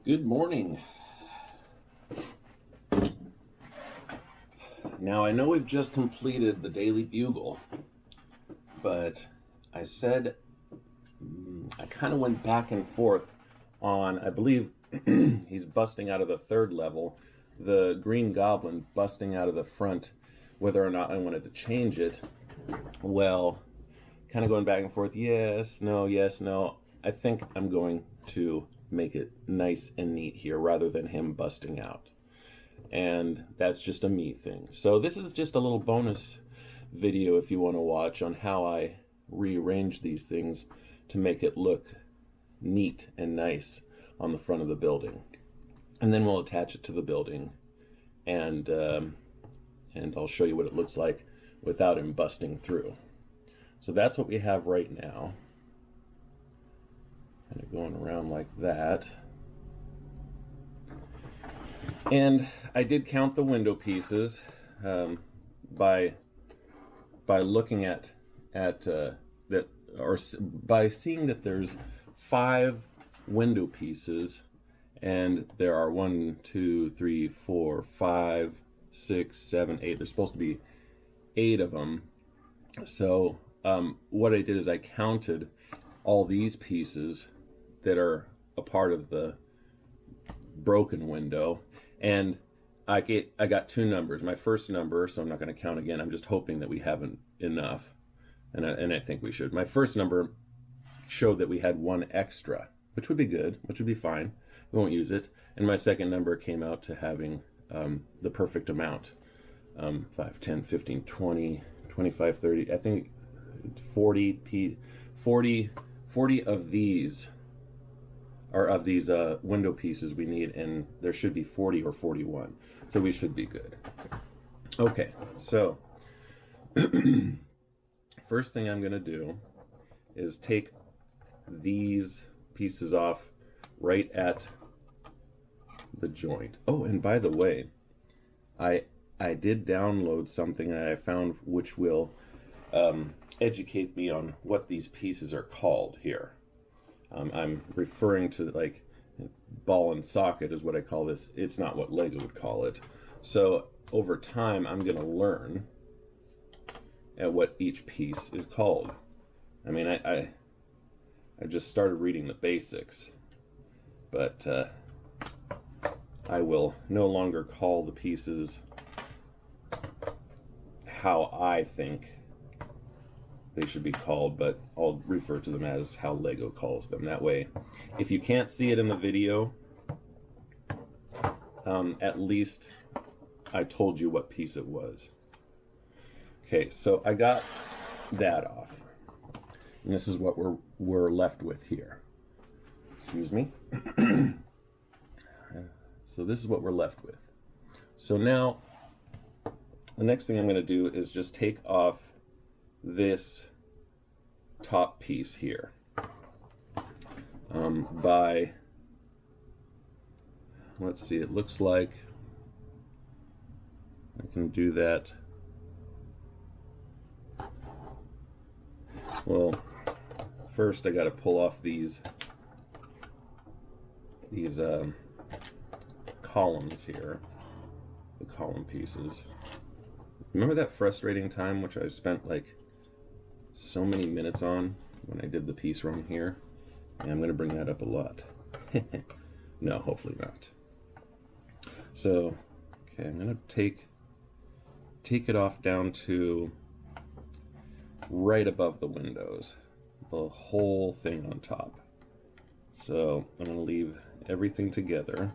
Good morning. Now I know we've just completed the daily Bugle, but I said I kind of went back and forth on, I believe he's busting out of the third level, the Green Goblin busting out of the front, whether or not I wanted to change it. Well, kind of going back and forth, yes, no. I think I'm going to make it nice and neat here rather than him busting out. And that's just a me thing. So this is just a little bonus video if you want to watch on how I rearrange these things to make it look neat and nice on the front of the building. And then we'll attach it to the building and I'll show you what it looks like without him busting through. So that's what we have right now. Kind of going around like that. And I did count the window pieces by looking at that, or by seeing that there's 5 window pieces, and there are 1, 2, 3, 4, 5, 6, 7, 8. There's supposed to be 8 of them. So what I did is I counted all these pieces that are a part of the broken window, and I got 2 numbers. My first number, so I'm not going to count again, I'm just hoping that we haven't enough, and I think we should. My first number showed that we had 1 extra, which would be good, which would be fine. We won't use it. And my second number came out to having the perfect amount. 5, 10, 15, 20, 25, 30, I think 40 of these are of these window pieces we need, and there should be 40 or 41, so we should be good. Okay, so first thing I'm gonna do is take these pieces off right at the joint. Oh, and by the way, I did download something that I found which will educate me on what these pieces are called here. I'm referring to, like, ball and socket is what I call this. It's not what Lego would call it. So over time, I'm going to learn at what each piece is called. I mean, I just started reading the basics, but I will no longer call the pieces how I think they should be called, but I'll refer to them as how Lego calls them. That way, if you can't see it in the video, at least I told you what piece it was. Okay, so I got that off, and this is what we're left with here. Excuse me. So this is what we're left with. So now, the next thing I'm going to do is just take off this top piece here by, let's see, it looks like I can do that. Well, first I got to pull off these columns here, the column pieces. Remember that frustrating time which I spent like so many minutes on when I did the piece wrong here? And I'm going to bring that up a lot. No, hopefully not. So, okay, I'm going to take it off down to right above the windows, the whole thing on top. So I'm going to leave everything together.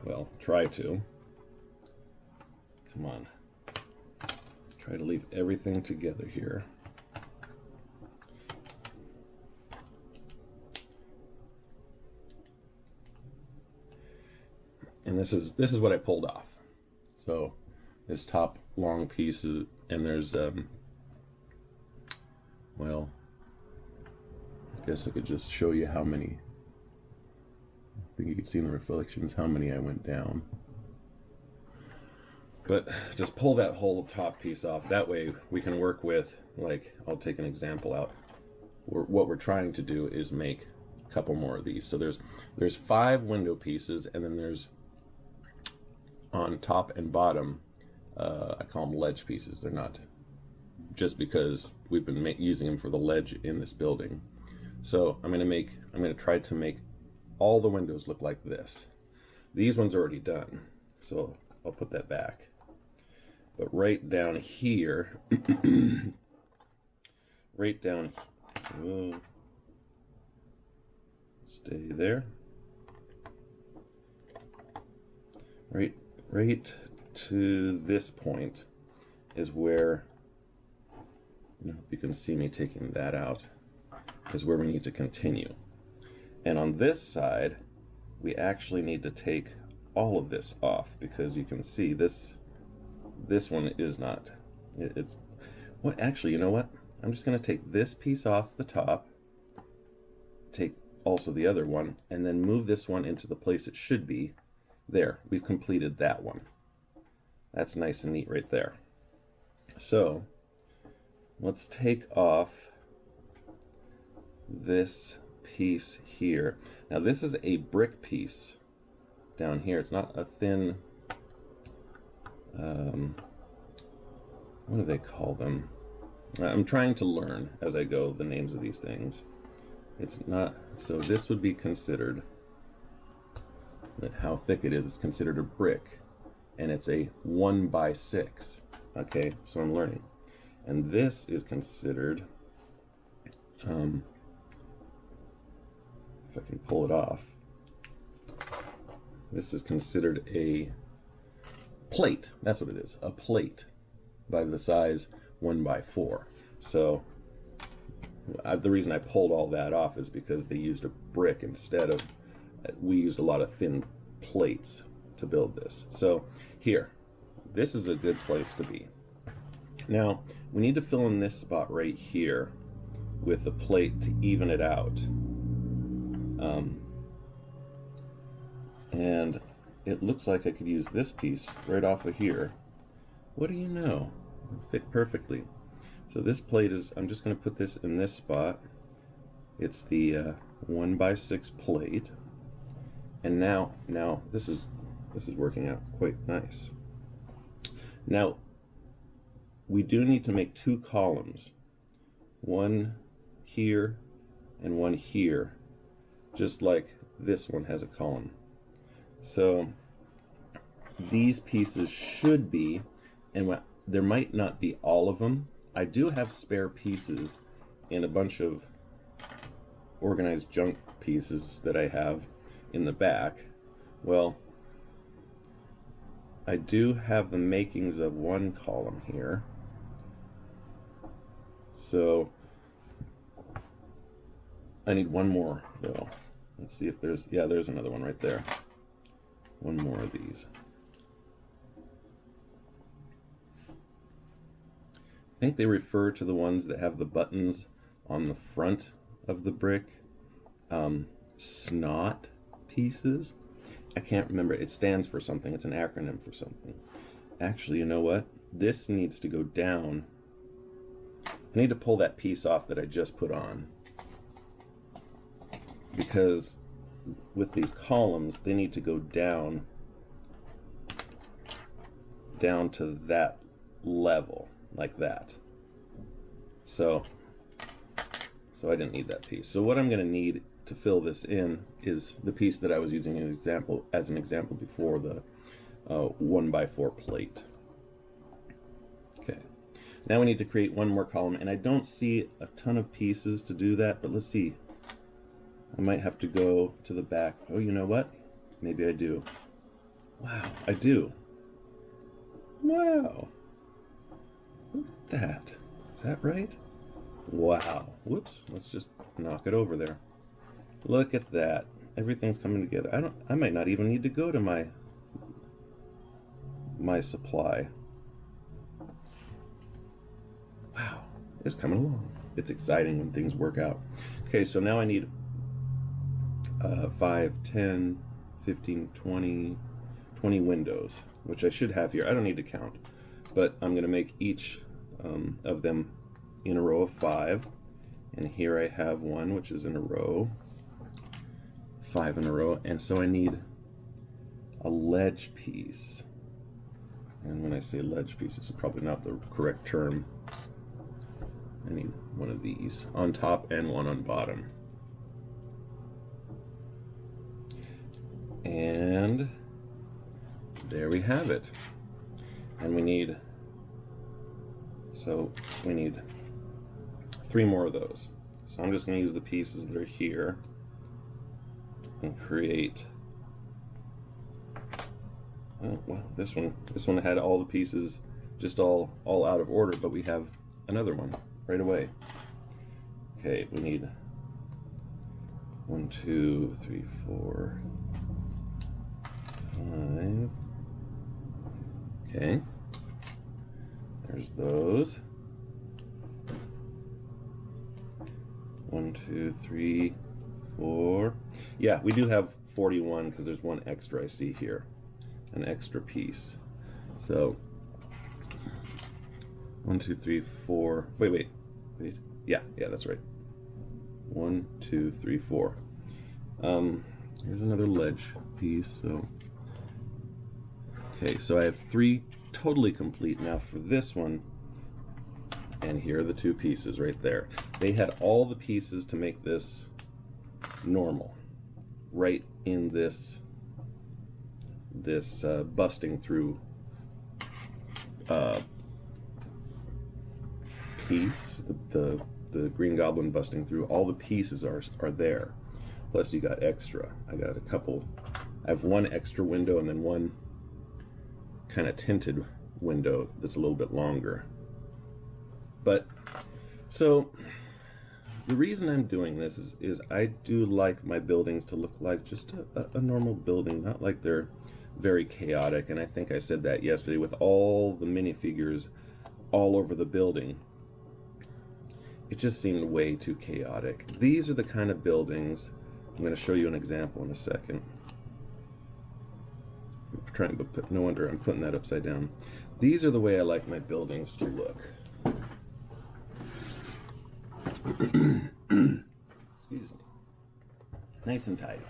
Well, try to. Come on. Try to leave everything together here. And this is what I pulled off. So this top long piece is, and there's well, I guess I could just show you how many. I think you can see in the reflections how many I went down. But just pull that whole top piece off. That way we can work with, like, I'll take an example out. What we're trying to do is make a couple more of these. So there's 5 window pieces, and then there's on top and bottom, I call them ledge pieces. They're not, just because we've been using them for the ledge in this building. So I'm going to try to make all the windows look like this. These ones are already done, so I'll put that back. But right down here, right down, whoa, stay there. Right to this point is where, you can see me taking that out, is where we need to continue. And on this side, we actually need to take all of this off, because you can see this one is not, it's, what, actually, you know what? I'm just going to take this piece off the top, take also the other one, and then move this one into the place it should be. There, we've completed that one. That's nice and neat right there. So let's take off this piece here. Now this is a brick piece down here. It's not a thin, what do they call them? I'm trying to learn as I go the names of these things. It's not, so this would be considered, that how thick it is considered a brick, and it's a 1x6. Okay, so I'm learning. And this is considered, if I can pull it off, this is considered a plate. That's what it is, a plate, by the size 1x4. So the reason I pulled all that off is because they used a brick instead of, we used a lot of thin plates to build this. So here, this is a good place to be. Now we need to fill in this spot right here with a plate to even it out. And it looks like I could use this piece right off of here. What do you know? It'll fit perfectly. So this plate is, I'm just going to put this in this spot. It's the 1x6 plate. And now this is working out quite nice. Now we do need to make 2 columns, one here and one here, just like this one has a column. So these pieces should be, and there might not be all of them. I do have spare pieces in a bunch of organized junk pieces that I have in the back. Well, I do have the makings of one column here. So I need one more though. Let's see if there's, yeah, there's another one right there. One more of these. I think they refer to the ones that have the buttons on the front of the brick, snot pieces. I can't remember. It stands for something. It's an acronym for something. Actually, you know what? This needs to go down. I need to pull that piece off that I just put on, because with these columns, they need to go down to that level, like that. So I didn't need that piece. So what I'm going to need to fill this in is the piece that I was using as an example before, the 1x4 plate. Okay. Now we need to create one more column, and I don't see a ton of pieces to do that, but let's see. I might have to go to the back. Oh, you know what? Maybe I do. Wow, I do. Wow. Look at that. Is that right? Wow. Whoops. Let's just knock it over there. Look at that. Everything's coming together. I might not even need to go to my supply. Wow. It's coming along. It's exciting when things work out. Okay, so now I need 5, 10, 15, 20 windows, which I should have here. I don't need to count, but I'm going to make each of them in a row of 5, and here I have one which is in a row, 5 in a row, and so I need a ledge piece. And when I say ledge piece, it's probably not the correct term. I need one of these on top and one on bottom. And there we have it. And we need 3 more of those. So I'm just going to use the pieces that are here and create. Oh, well, this one had all the pieces just all out of order, but we have another one right away. Okay, we need 1, 2, 3, 4, 5. Okay, there's those. 1, 2, 3, 4. Yeah, we do have 41 because there's one extra I see here, an extra piece. So 1, 2, 3, 4. Wait. Yeah, that's right. 1, 2, 3, 4. Here's another ledge piece. So okay, so I have 3 totally complete now for this one. And here are the 2 pieces right there. They had all the pieces to make this normal, right in this busting through piece. The Green Goblin busting through. All the pieces are there. Plus you got extra. I got a couple. I have 1 extra window and then 1 kind of tinted window that's a little bit longer. But so the reason I'm doing this is I do like my buildings to look like just a normal building, not like they're very chaotic. And I think I said that yesterday with all the minifigures all over the building. It just seemed way too chaotic. These are the kind of buildings. I'm going to show you an example in a second. No wonder I'm putting that upside down. These are the way I like my buildings to look. Excuse me. Nice and tidy.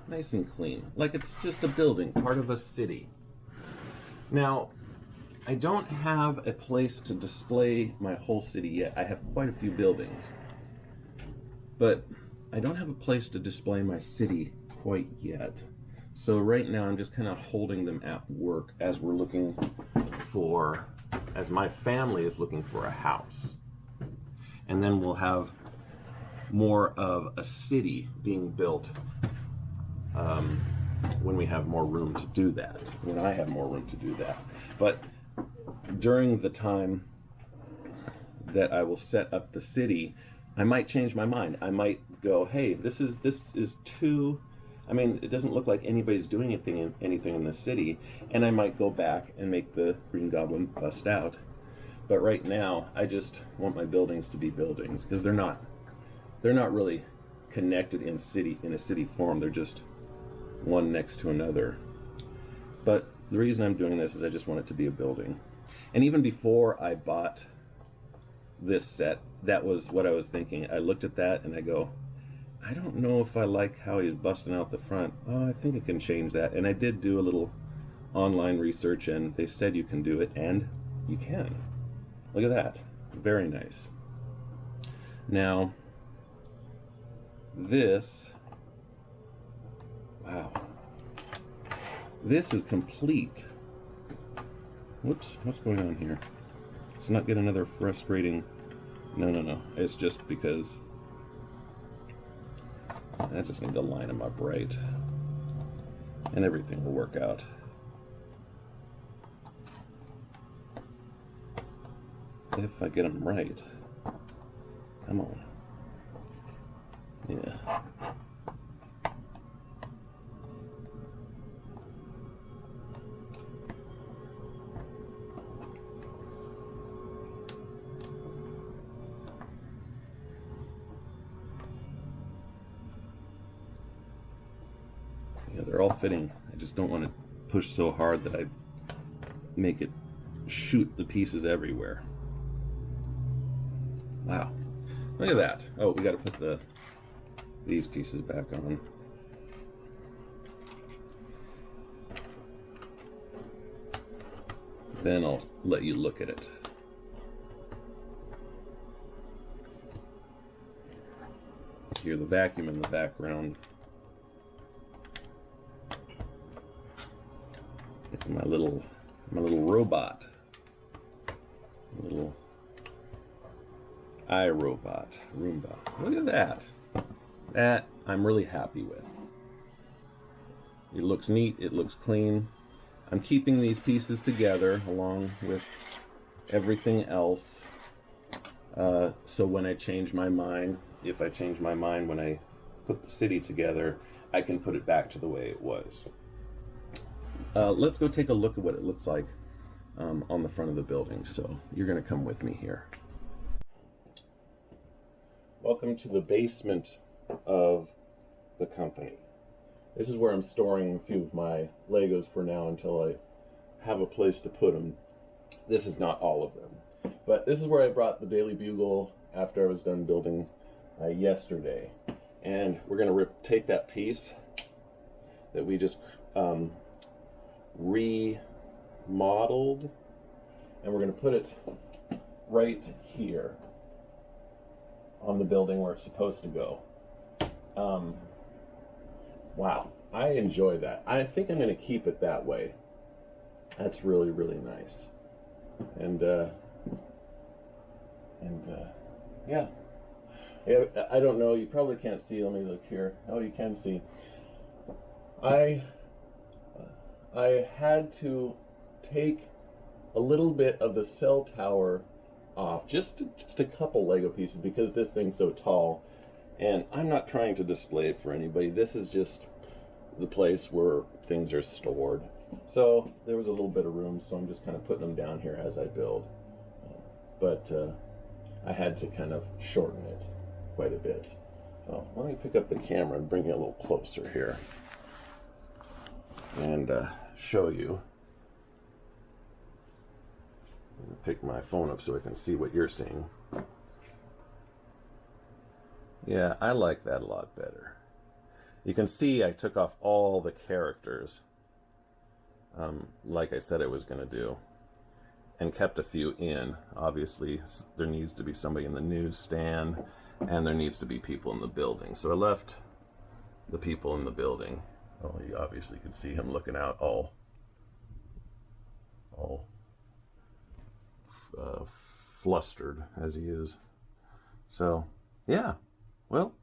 Nice and clean. Like it's just a building, part of a city. Now, I don't have a place to display my whole city yet. I have quite a few buildings. But I don't have a place to display my city quite yet. So right now I'm just kind of holding them at work as we're looking for, as my family is looking for a house. And then we'll have more of a city being built when we have more room to do that, when I have more room to do that. But during the time that I will set up the city, I might change my mind. I might go, hey, this is too, I mean, it doesn't look like anybody's doing anything in the city, and I might go back and make the Green Goblin bust out. But right now, I just want my buildings to be buildings because they're not really connected in a city form. They're just one next to another. But the reason I'm doing this is I just want it to be a building. And even before I bought this set, that was what I was thinking. I looked at that and I go, I don't know if I like how he's busting out the front. Oh, I think I can change that. And I did do a little online research and they said you can do it, and you can. Look at that. Very nice. Now, this, wow. This is complete. Whoops, what's going on here? Let's not get another frustrating, no. It's just because I just need to line them up right. And everything will work out. If I get them right. Come on. Yeah. Yeah, they're all fitting. I just don't want to push so hard that I make it shoot the pieces everywhere. Wow, look at that. Oh, we got to put these pieces back on. then I'll let you look at it. Hear the vacuum in the background. It's my little robot. Little iRobot, Roomba. Look at that. That I'm really happy with. It looks neat, it looks clean. I'm keeping these pieces together along with everything else. So when I change my mind, if I change my mind when I put the city together, I can put it back to the way it was. Let's go take a look at what it looks like on the front of the building. So you're going to come with me here. Welcome to the basement of the company. This is where I'm storing a few of my Legos for now until I have a place to put them. This is not all of them, but this is where I brought the Daily Bugle after I was done building yesterday. And we're going to take that piece that we just remodeled, and we're going to put it right here on the building where it's supposed to go. Wow, I enjoy that. I think I'm going to keep it that way. That's really, really nice. And yeah, I don't know, you probably can't see. Let me look here. Oh, you can see. I had to take a little bit of the cell tower off, just a couple Lego pieces, because this thing's so tall. And I'm not trying to display it for anybody. This is just the place where things are stored. So there was a little bit of room, so I'm just kind of putting them down here as I build. But I had to kind of shorten it quite a bit. So let me pick up the camera and bring it a little closer here and show you. I'm gonna pick my phone up so I can see what you're seeing. Yeah, I like that a lot better. You can see I took off all the characters, like I said I was going to do, and kept a few in. Obviously, there needs to be somebody in the newsstand, and there needs to be people in the building. So I left the people in the building. Well, you obviously could see him looking out all flustered as he is. So, yeah. Well,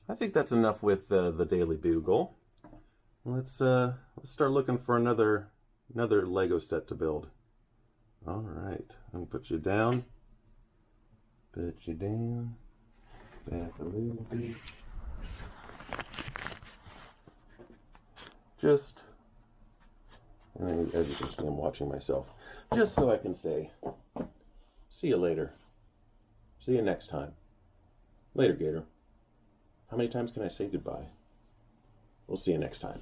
I think that's enough with the Daily Bugle. Let's start looking for another Lego set to build. All right, I'm gonna put you down. Put you down. Back a little bit. Just, and as you can see, I'm watching myself. Just so I can say, see you later. See you next time. Later, Gator. How many times can I say goodbye? We'll see you next time.